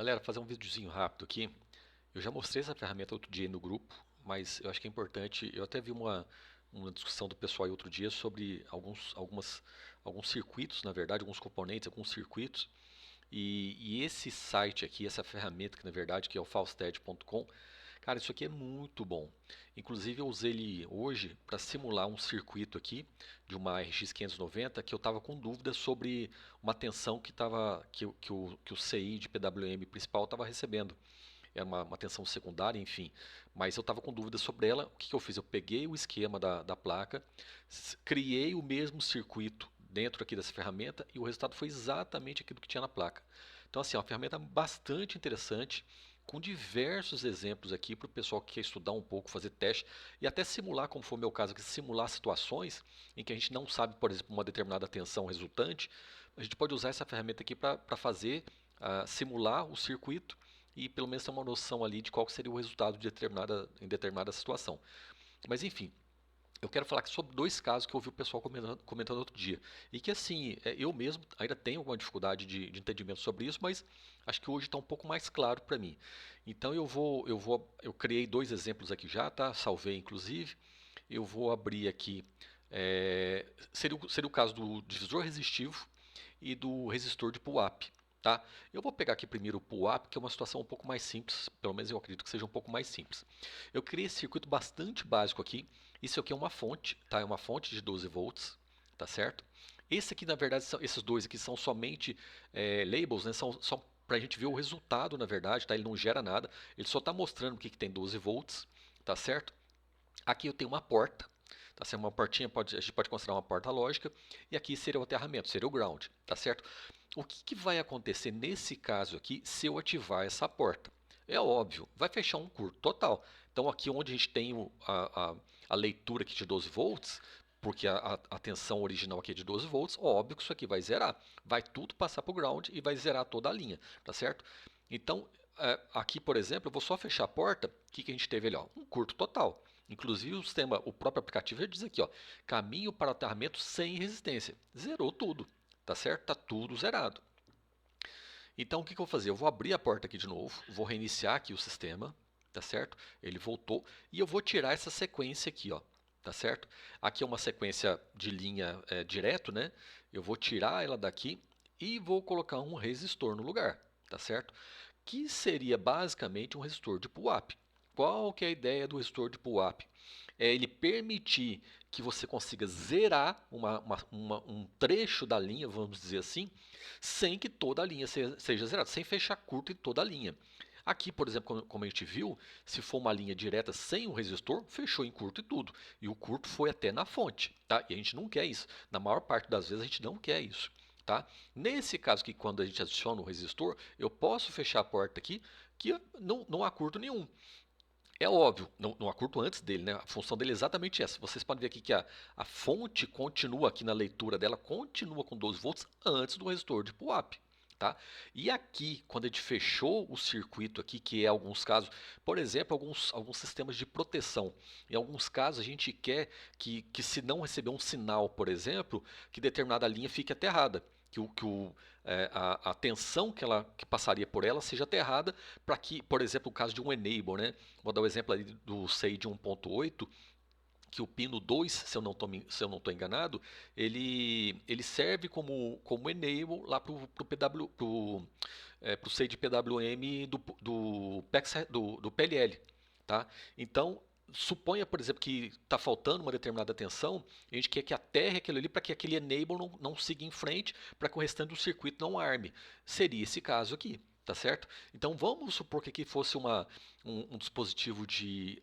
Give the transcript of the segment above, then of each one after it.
Galera, fazer um videozinho rápido aqui. Eu já mostrei essa ferramenta outro dia no grupo, mas eu acho que é importante. Eu até vi uma discussão do pessoal aí outro dia sobre alguns circuitos, na verdade, alguns componentes, alguns circuitos. E esse site aqui, essa ferramenta que na verdade que é o falstead.com, cara, isso aqui é muito bom. Inclusive eu usei ele hoje para simular um circuito aqui de uma RX 590 que eu estava com dúvidas sobre uma tensão que o CI de PWM principal estava recebendo. Era uma tensão secundária, enfim. Mas eu estava com dúvidas sobre ela. O que, que eu fiz? Eu peguei o esquema da placa, criei o mesmo circuito dentro aqui dessa ferramenta e o resultado foi exatamente aquilo que tinha na placa. Então, assim, é uma ferramenta bastante interessante, com diversos exemplos aqui para o pessoal que quer estudar um pouco, fazer teste e até simular, como foi o meu caso aqui, simular situações em que a gente não sabe, por exemplo, uma determinada tensão resultante. A gente pode usar essa ferramenta aqui para fazer, simular o circuito e pelo menos ter uma noção ali de qual seria o resultado em determinada situação. Mas enfim, eu quero falar sobre dois casos que eu ouvi o pessoal comentando outro dia. E que assim, eu mesmo ainda tenho alguma dificuldade de entendimento sobre isso, mas acho que hoje está um pouco mais claro para mim. Então eu criei dois exemplos aqui já, tá? Salvei inclusive. Eu vou abrir aqui. Seria o caso do divisor resistivo e do resistor de pull-up. Tá? Eu vou pegar aqui primeiro o pull-up, que é uma situação um pouco mais simples, pelo menos eu acredito que seja um pouco mais simples. Eu criei esse circuito bastante básico aqui. Isso aqui é uma fonte, tá? É uma fonte de 12 volts, tá certo? Esse aqui, na verdade, esses dois aqui são somente labels, né? São só para a gente ver o resultado, na verdade, tá? Ele não gera nada, ele só está mostrando que tem 12 volts, tá certo? Aqui eu tenho uma porta, tá certo? Uma portinha, a gente pode considerar uma porta lógica, e aqui seria o aterramento, seria o ground, tá certo? O que, que vai acontecer nesse caso aqui se eu ativar essa porta? É óbvio, vai fechar um curto total. Então aqui onde a gente tem a leitura aqui de 12 volts, porque a tensão original aqui é de 12 volts, óbvio que isso aqui vai zerar. Vai tudo passar para o ground e vai zerar toda a linha, tá certo? Então, aqui, por exemplo, eu vou só fechar a porta, o que, que a gente teve ali? Ó? Um curto total. Inclusive o próprio aplicativo já diz aqui, ó, caminho para aterramento sem resistência. Zerou tudo, tá certo? Tá tudo zerado. Então o que, que eu vou fazer? Eu vou abrir a porta aqui de novo, vou reiniciar aqui o sistema, tá certo? Ele voltou e eu vou tirar essa sequência aqui, ó, tá certo? Aqui é uma sequência de linha direto, né? Eu vou tirar ela daqui e vou colocar um resistor no lugar, tá certo? Que seria basicamente um resistor de pull-up. Qual que é a ideia do resistor de pull-up? É ele permitir que você consiga zerar um trecho da linha, vamos dizer assim, sem que toda a linha seja zerada, sem fechar curto em toda a linha. Aqui, por exemplo, como a gente viu, se for uma linha direta sem o resistor, fechou em curto e tudo. E o curto foi até na fonte, tá? E a gente não quer isso. Na maior parte das vezes a gente não quer isso. Tá? Nesse caso que quando a gente adiciona o resistor, eu posso fechar a porta aqui que não há curto nenhum. É óbvio, não há curto antes dele, né? A função dele é exatamente essa. Vocês podem ver aqui que a fonte continua aqui na leitura dela, continua com 12 volts antes do resistor de pull-up. Tá? E aqui, quando a gente fechou o circuito aqui, que é alguns casos, por exemplo, alguns sistemas de proteção. Em alguns casos a gente quer que se não receber um sinal, por exemplo, que determinada linha fique aterrada. A tensão que passaria por ela seja aterrada para que, por exemplo, o caso de um enable, né? Vou dar o exemplo ali do SEI de 1.8, que o pino 2, se eu não estou enganado, ele serve como enable lá para o SEI de PWM do PLL. Tá? Então, suponha, por exemplo, que está faltando uma determinada tensão, a gente quer que aterre aquilo ali para que aquele enable não siga em frente, para que o restante do circuito não arme. Seria esse caso aqui. Tá certo? Então vamos supor que aqui fosse um dispositivo de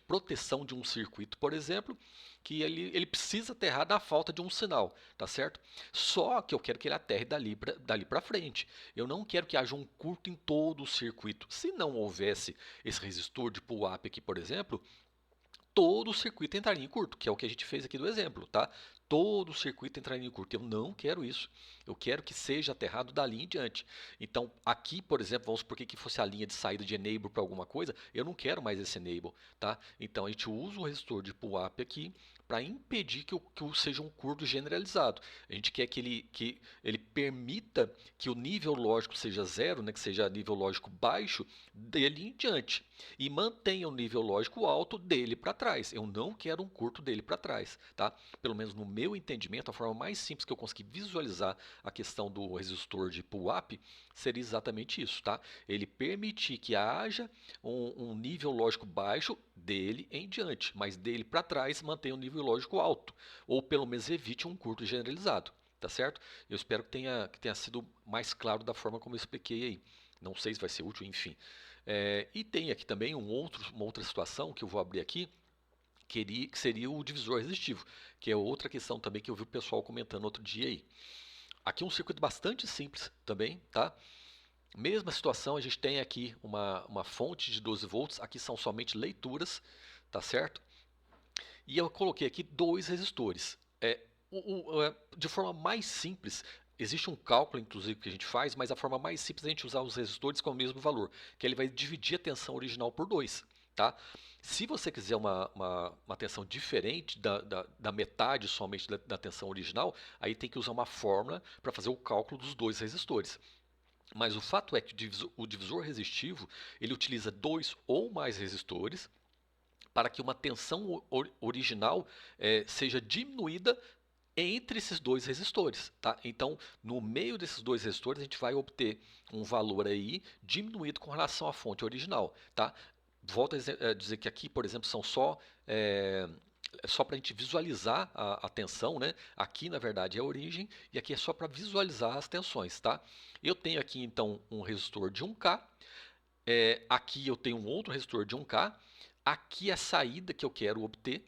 proteção de um circuito, por exemplo, que ele precisa aterrar na falta de um sinal, tá certo? Só que eu quero que ele aterre dali para frente. Eu não quero que haja um curto em todo o circuito. Se não houvesse esse resistor de pull-up aqui, por exemplo, todo o circuito entraria em curto, que é o que a gente fez aqui do exemplo, tá? todo o circuito entrar em curto. Eu não quero isso. Eu quero que seja aterrado dali em diante. Então, aqui, por exemplo, vamos supor que fosse a linha de saída de enable para alguma coisa, eu não quero mais esse enable, tá? Então, a gente usa o resistor de pull-up aqui para impedir que seja um curto generalizado. A gente quer que ele permita que o nível lógico seja zero, né, que seja nível lógico baixo, dele em diante. E mantenha o nível lógico alto dele para trás. Eu não quero um curto dele para trás, tá? Pelo menos no meu entendimento, a forma mais simples que eu consegui visualizar a questão do resistor de pull-up seria exatamente isso, tá? Ele permitir que haja um nível lógico baixo dele em diante, mas dele para trás mantenha um nível lógico alto, ou pelo menos evite um curto generalizado, tá certo? Eu espero que tenha sido mais claro da forma como eu expliquei aí. Não sei se vai ser útil, enfim. E tem aqui também uma outra situação que eu vou abrir aqui, que seria o divisor resistivo, que é outra questão também que eu vi o pessoal comentando outro dia aí. Aqui um circuito bastante simples também, tá? Mesma situação, a gente tem aqui uma fonte de 12 volts, aqui são somente leituras, tá certo? E eu coloquei aqui dois resistores. De forma mais simples, existe um cálculo, inclusive, que a gente faz, mas a forma mais simples é a gente usar os resistores com o mesmo valor, que ele vai dividir a tensão original por 2. Tá? Se você quiser uma tensão diferente da metade somente da tensão original, aí tem que usar uma fórmula para fazer o cálculo dos dois resistores. Mas o fato é que o divisor resistivo ele utiliza dois ou mais resistores para que uma tensão original seja diminuída entre esses dois resistores, tá? Então, no meio desses dois resistores, a gente vai obter um valor aí diminuído com relação à fonte original, tá? Volto a dizer que aqui, por exemplo, são só para a gente visualizar a tensão, né? Aqui, na verdade, é a origem e aqui é só para visualizar as tensões, tá? Eu tenho aqui, então, um resistor de 1K, aqui eu tenho um outro resistor de 1K, aqui é a saída que eu quero obter,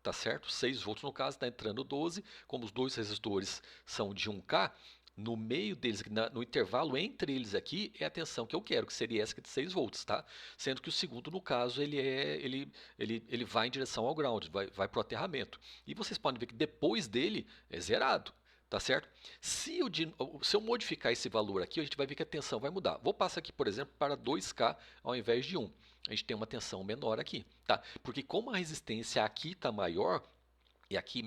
tá certo? 6 volts no caso, está entrando 12. Como os dois resistores são de 1K, no meio deles, no intervalo entre eles aqui, é a tensão que eu quero, que seria essa de 6 volts, tá? Sendo que o segundo, no caso, ele vai em direção ao ground, vai para o aterramento. E vocês podem ver que depois dele é zerado. Tá certo? Se eu modificar esse valor aqui, a gente vai ver que a tensão vai mudar. Vou passar aqui, por exemplo, para 2K ao invés de 1. A gente tem uma tensão menor aqui, tá? Porque como a resistência aqui está maior e aqui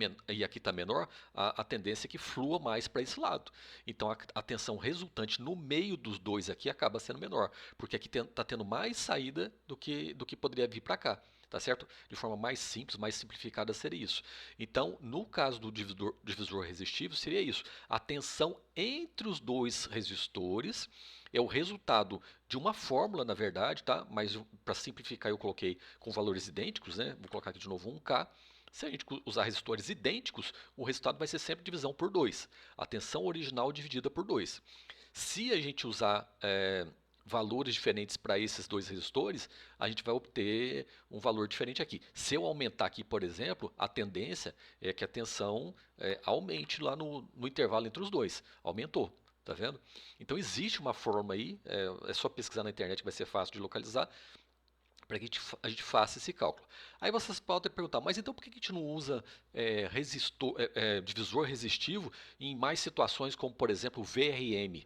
está menor, a tendência é que flua mais para esse lado. Então a tensão resultante no meio dos dois aqui acaba sendo menor, porque aqui está tendo mais saída do que poderia vir para cá. Tá certo? De forma mais simples, mais simplificada seria isso. Então, no caso do divisor resistivo, seria isso. A tensão entre os dois resistores é o resultado de uma fórmula, na verdade, tá? Mas para simplificar eu coloquei com valores idênticos, né? Vou colocar aqui de novo 1K. Se a gente usar resistores idênticos, o resultado vai ser sempre divisão por 2. A tensão original dividida por 2. Se a gente usar valores diferentes para esses dois resistores, a gente vai obter um valor diferente aqui. Se eu aumentar aqui, por exemplo, a tendência é que a tensão aumente lá no intervalo entre os dois. Aumentou. Tá vendo? Então existe uma forma aí, é só pesquisar na internet que vai ser fácil de localizar, para que a gente faça esse cálculo. Aí vocês podem perguntar, mas então por que a gente não usa divisor resistivo em mais situações como, por exemplo, o VRM?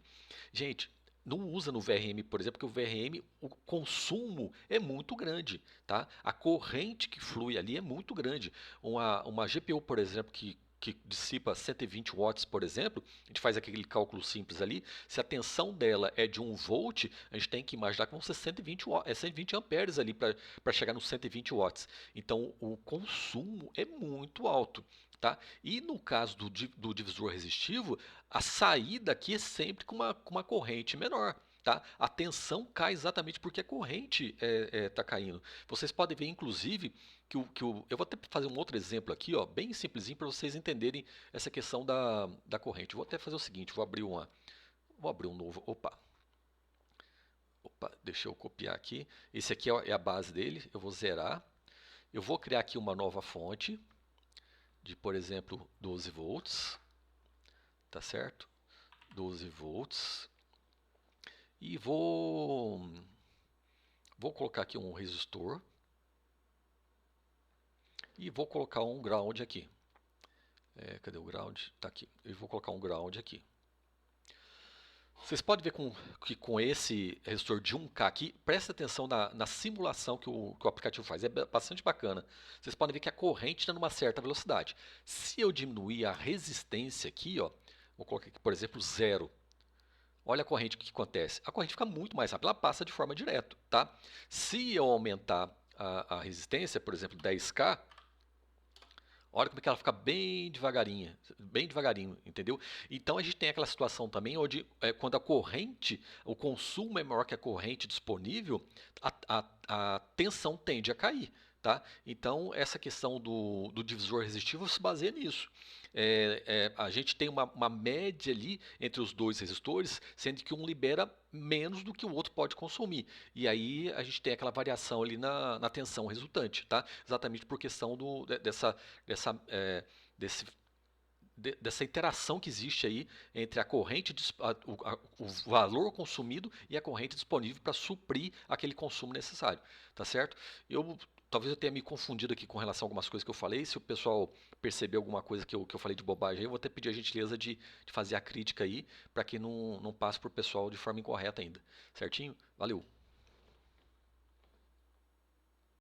Gente, não usa no VRM, por exemplo, porque o VRM, o consumo é muito grande, tá? A corrente que flui ali é muito grande. Uma GPU, por exemplo, que dissipa 120 watts, por exemplo, a gente faz aquele cálculo simples ali, se a tensão dela é de 1 volt, a gente tem que imaginar que vão ser 120 amperes ali para chegar nos 120 watts. Então, o consumo é muito alto. Tá? E no caso do divisor resistivo, a saída aqui é sempre com uma corrente menor. Tá? A tensão cai exatamente porque a corrente está caindo. Vocês podem ver, inclusive, eu vou até fazer um outro exemplo aqui, ó, bem simplesinho, para vocês entenderem essa questão da corrente. Vou até fazer o seguinte, vou abrir um novo, opa, deixa eu copiar aqui. Esse aqui é a base dele, eu vou zerar. Eu vou criar aqui uma nova fonte de, por exemplo, 12 volts, tá certo? 12 volts. E vou colocar aqui um resistor e vou colocar um ground aqui. Cadê o ground? Tá aqui. Eu vou colocar um ground aqui. Vocês podem ver que com esse resistor de 1K aqui, presta atenção na simulação que o aplicativo faz, é bastante bacana. Vocês podem ver que a corrente está numa certa velocidade. Se eu diminuir a resistência aqui, ó, vou colocar aqui, por exemplo, zero. Olha a corrente, o que acontece? A corrente fica muito mais rápida, ela passa de forma direta, tá? Se eu aumentar a resistência, por exemplo, 10K, olha como é que ela fica bem devagarinho, entendeu? Então a gente tem aquela situação também onde quando a corrente, o consumo é maior que a corrente disponível, a tensão tende a cair, tá? Então essa questão do divisor resistivo se baseia nisso. A gente tem uma média ali entre os dois resistores, sendo que um libera menos do que o outro pode consumir. E aí a gente tem aquela variação ali na tensão resultante, tá? Exatamente por questão dessa, é, desse, dessa interação que existe aí entre a corrente, o valor consumido e a corrente disponível para suprir aquele consumo necessário, tá certo? Talvez eu tenha me confundido aqui com relação a algumas coisas que eu falei. Se o pessoal perceber alguma coisa que eu falei de bobagem aí, eu vou até pedir a gentileza de fazer a crítica aí, para que não passe para o pessoal de forma incorreta ainda. Certinho? Valeu!